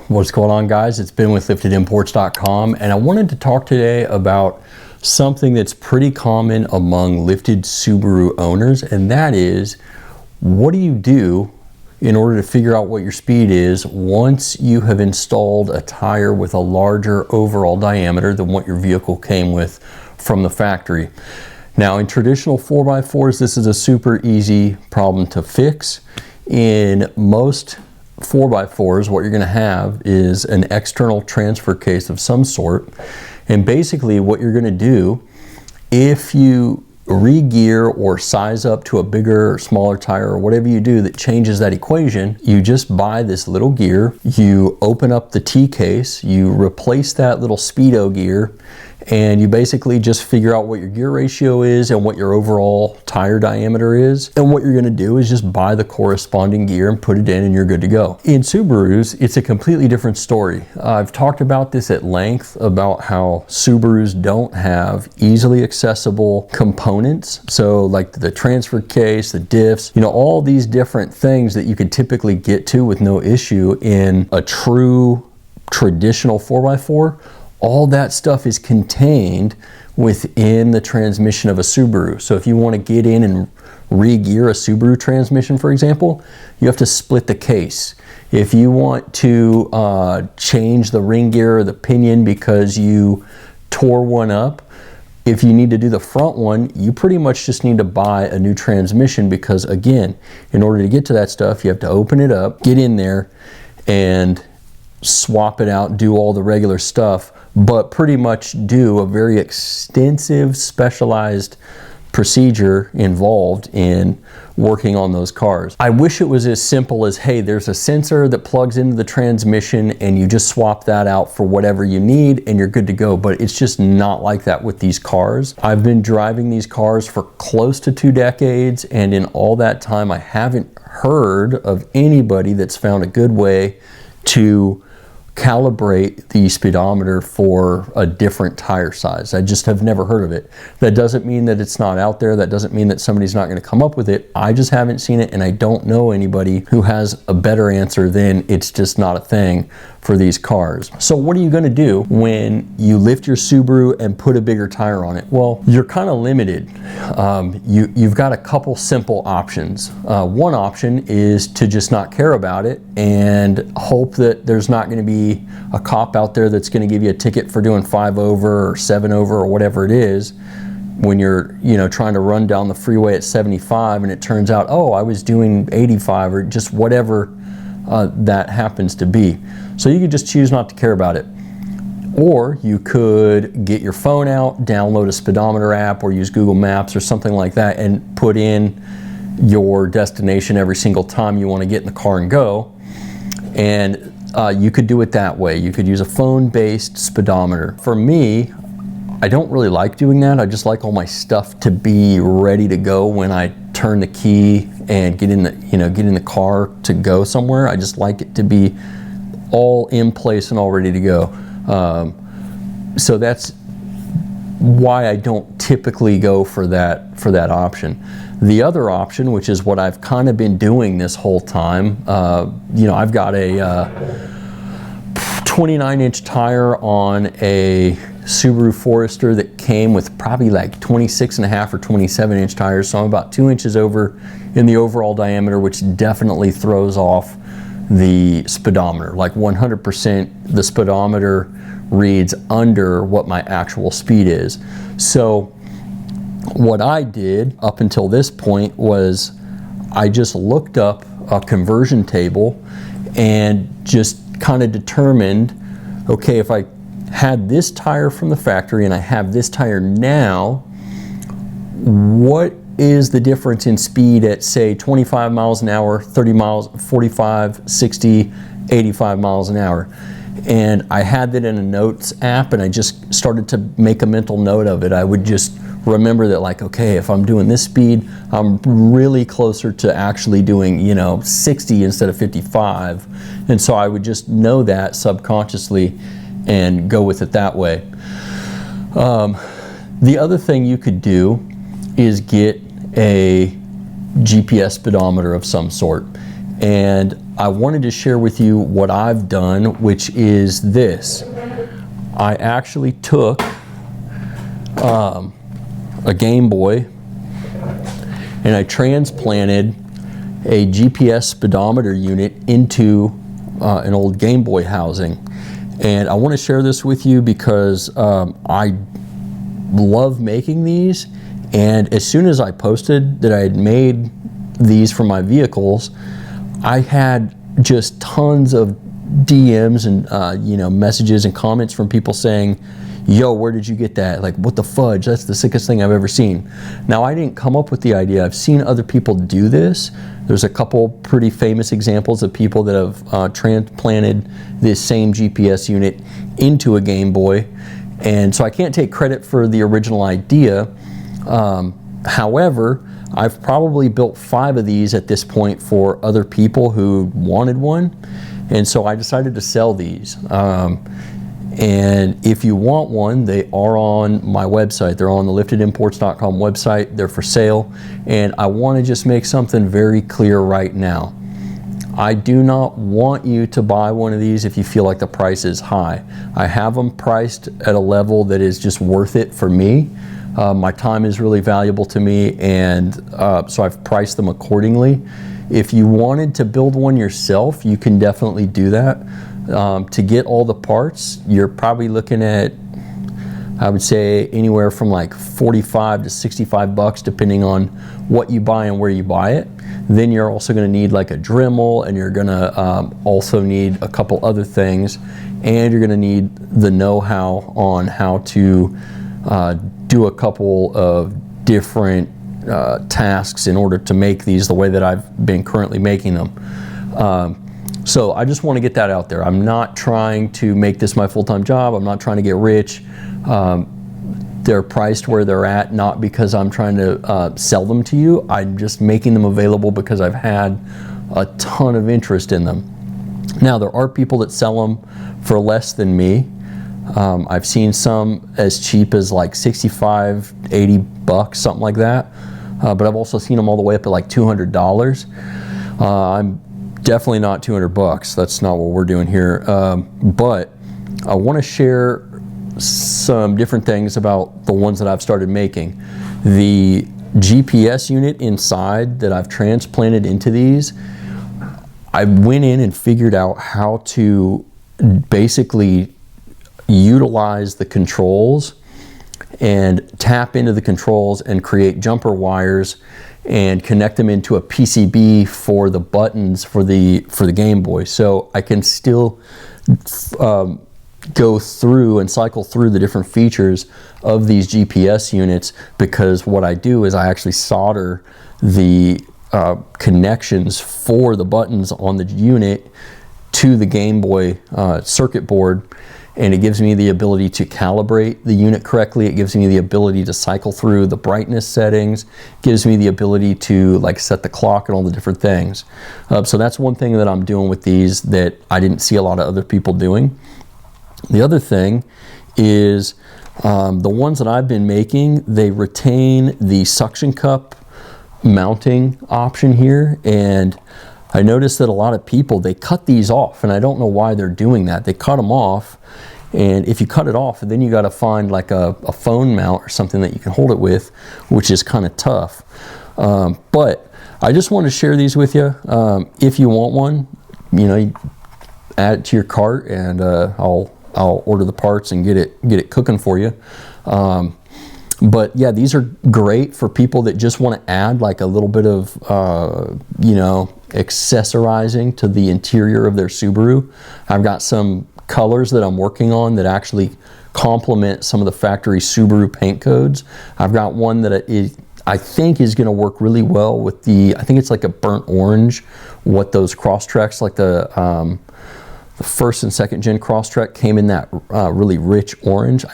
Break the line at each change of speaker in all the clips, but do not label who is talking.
What's going on, guys? It's Ben with liftedimports.com, and I wanted to talk today about something that's pretty common among lifted Subaru owners, and that is, what do you do in order to figure out what your speed is once you have installed a tire with a larger overall diameter than what your vehicle came with from the factory? Now, in traditional 4x4s, this is a super easy problem to fix. In most 4x4s, what you're going to have is an external transfer case of some sort, and basically what you're going to do, if you re-gear or size up to a bigger or smaller tire or whatever you do that changes that equation, you just buy this little gear, you open up the T case, you replace that little Speedo gear, and you basically just figure out what your gear ratio is and what your overall tire diameter is. And what you're going to do is just buy the corresponding gear and put it in, and you're good to go. In Subarus, it's a completely different story. I've talked about this at length about how Subarus don't have easily accessible components. So like the transfer case, the diffs, you know, all these different things that you could typically get to with no issue in a true traditional 4x4. All that stuff is contained within the transmission of a Subaru. So if you want to get in and re-gear a Subaru transmission, for example, you have to split the case. If you want to change the ring gear or the pinion because you tore one up, if you need to do the front one, you pretty much just need to buy a new transmission, because again, in order to get to that stuff, you have to open it up, get in there, and swap it out, do all the regular stuff, but pretty much do a very extensive specialized procedure involved in working on those cars. I wish it was as simple as, hey, there's a sensor that plugs into the transmission and you just swap that out for whatever you need and you're good to go. But it's just not like that with these cars. I've been driving these cars for close to 2 decades, and in all that time I haven't heard of anybody that's found a good way to calibrate the speedometer for a different tire size. I just have never heard of it. That doesn't mean that it's not out there. That doesn't mean that somebody's not going to come up with it. I just haven't seen it, and I don't know anybody who has a better answer than it's just not a thing for these cars. So what are you going to do when you lift your Subaru and put a bigger tire on it? Well, you're kind of limited. You've got a couple simple options. One option is to just not care about it and hope that there's not going to be a cop out there that's going to give you a ticket for doing 5 over or 7 over or whatever it is when you're, you know, trying to run down the freeway at 75 and it turns out, oh, I was doing 85 or just whatever that happens to be. So you could just choose not to care about it. Or you could get your phone out, download a speedometer app, or use Google Maps or something like that and put in your destination every single time you want to get in the car and go. And you could do it that way. You could use a phone-based speedometer. For me, I don't really like doing that. I just like all my stuff to be ready to go when I turn the key and get in the car to go somewhere. I just like it to be all in place and all ready to go. So that's why I don't typically go for that option. The other option, which is what I've kind of been doing this whole time, you know, I've got a 29-inch tire on a Subaru Forester that came with probably like 26.5 or 27-inch tires, so I'm about 2 inches over in the overall diameter, which definitely throws off the speedometer. Like 100%, the speedometer reads under what my actual speed is. So what I did up until this point was I just looked up a conversion table and just kind of determined, okay, if I had this tire from the factory and I have this tire now, what is the difference in speed at, say, 25 miles an hour, 30 miles, 45, 60, 85 miles an hour? And I had that in a notes app, and I just started to make a mental note of it. I would just remember that, like, okay, if I'm doing this speed, I'm really closer to actually doing, you know, 60 instead of 55. And so I would just know that subconsciously and go with it that way. The other thing you could do is get a GPS speedometer of some sort. And I wanted to share with you what I've done, which is this. I actually took a Game Boy and I transplanted a GPS speedometer unit into an old Game Boy housing. And I want to share this with you because I love making these, and as soon as I posted that I had made these for my vehicles, I had just tons of DMs and messages and comments from people saying, yo, where did you get that? Like, what the fudge? That's the sickest thing I've ever seen. Now, I didn't come up with the idea. I've seen other people do this. There's a couple pretty famous examples of people that have transplanted this same GPS unit into a Game Boy. And so I can't take credit for the original idea. However, I've probably built 5 of these at this point for other people who wanted one. And so I decided to sell these. And if you want one, they are on my website. They're on the liftedimports.com website. They're for sale. And I want to just make something very clear right now. I do not want you to buy one of these if you feel like the price is high. I have them priced at a level that is just worth it for me. My time is really valuable to me, and so I've priced them accordingly. If you wanted to build one yourself, you can definitely do that. To get all the parts, you're probably looking at, I would say, anywhere from like 45 to 65 bucks, depending on what you buy and where you buy it. Then you're also going to need like a Dremel, and you're going to also need a couple other things, and you're going to need the know-how on how to do a couple of different tasks in order to make these the way that I've been currently making them. So I just want to get that out there. I'm not trying to make this my full-time job. I'm not trying to get rich. They're priced where they're at, not because I'm trying to sell them to you. I'm just making them available because I've had a ton of interest in them. Now, there are people that sell them for less than me. I've seen some as cheap as like 65, 80 bucks, something like that. But I've also seen them all the way up to like $200. I'm definitely not 200 bucks. That's not what we're doing here. But I want to share some different things about the ones that I've started making. The GPS unit inside that I've transplanted into these, I went in and figured out how to basically utilize the controls and tap into the controls and create jumper wires and connect them into a PCB for the buttons for the Game Boy. So I can still go through and cycle through the different features of these GPS units, because what I do is I actually solder the connections for the buttons on the unit to the Game Boy circuit board, and it gives me the ability to calibrate the unit correctly. It gives me the ability to cycle through the brightness settings, gives me the ability to like set the clock and all the different things. So that's one thing that I'm doing with these that I didn't see a lot of other people doing. The other thing is the ones that I've been making, they retain the suction cup mounting option here, and I noticed that a lot of people, they cut these off, and I don't know why they're doing that. They cut them off, and if you cut it off, then you got to find like a phone mount or something that you can hold it with, which is kind of tough. But I just want to share these with you. If you want one, you add it to your cart, and I'll order the parts and get it cooking for you. But yeah, these are great for people that just want to add like a little bit of, accessorizing to the interior of their Subaru. I've got some colors that I'm working on that actually complement some of the factory Subaru paint codes. I've got one that I think is going to work really well with I think it's like a burnt orange, what those Crosstreks, like the first and second gen Crosstrek came in that really rich orange.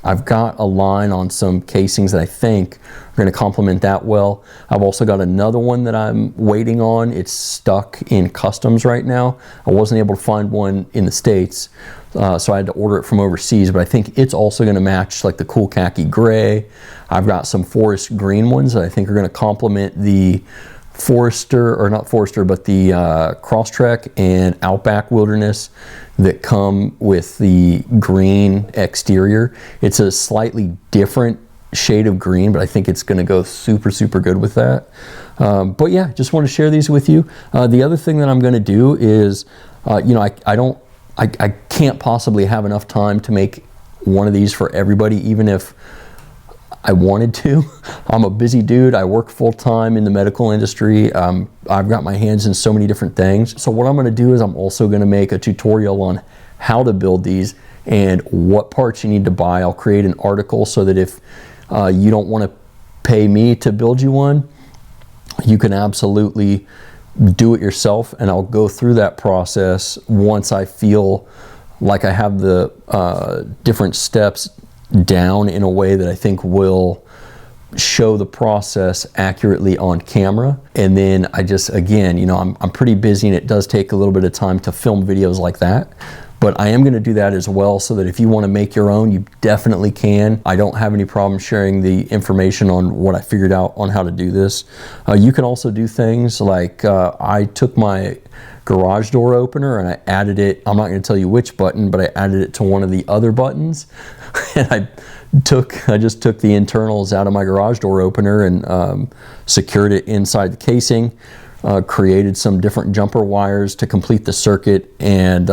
I've got a line on some casings that I think are going to complement that well. I've also got another one that I'm waiting on. It's stuck in customs right now. I wasn't able to find one in the States, so I had to order it from overseas, but I think it's also going to match like the cool khaki gray. I've got some forest green ones that I think are going to complement the Forester, or not Forester, but the Crosstrek and Outback Wilderness that come with the green exterior. It's a slightly different shade of green, but I think it's going to go super, super good with that. But yeah, just want to share these with you. The other thing that I'm going to do is, you know, I can't possibly have enough time to make one of these for everybody, even if I wanted to. I'm a busy dude. I work full time in the medical industry. I've got my hands in so many different things. So what I'm going to do is I'm also going to make a tutorial on how to build these and what parts you need to buy. I'll create an article so that if you don't want to pay me to build you one, you can absolutely do it yourself, and I'll go through that process once I feel like I have the different steps down in a way that I think will show the process accurately on camera. And then I just, again, you know, I'm pretty busy, and it does take a little bit of time to film videos like that. But I am going to do that as well, so that if you want to make your own, you definitely can. I don't have any problem sharing the information on what I figured out on how to do this. You can also do things like I took my garage door opener and I added it, I'm not going to tell you which button, but I added it to one of the other buttons. And I just took the internals out of my garage door opener and secured it inside the casing, created some different jumper wires to complete the circuit, and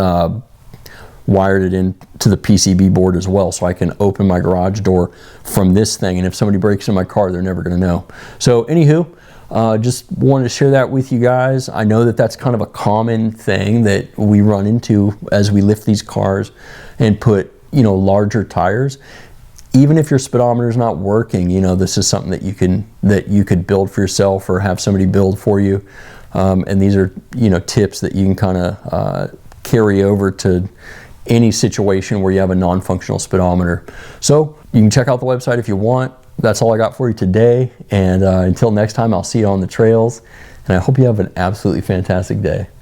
wired it into the PCB board as well, so I can open my garage door from this thing, and if somebody breaks in my car, they're never going to know. So anywho, just wanted to share that with you guys. I know that that's kind of a common thing that we run into as we lift these cars and put, you know, larger tires. Even if your speedometer is not working, you know, this is something that you could build for yourself or have somebody build for you. And these are, you know, tips that you can kind of carry over to any situation where you have a non-functional speedometer. So you can check out the website if you want. That's all I got for you today. And until next time, I'll see you on the trails. And I hope you have an absolutely fantastic day.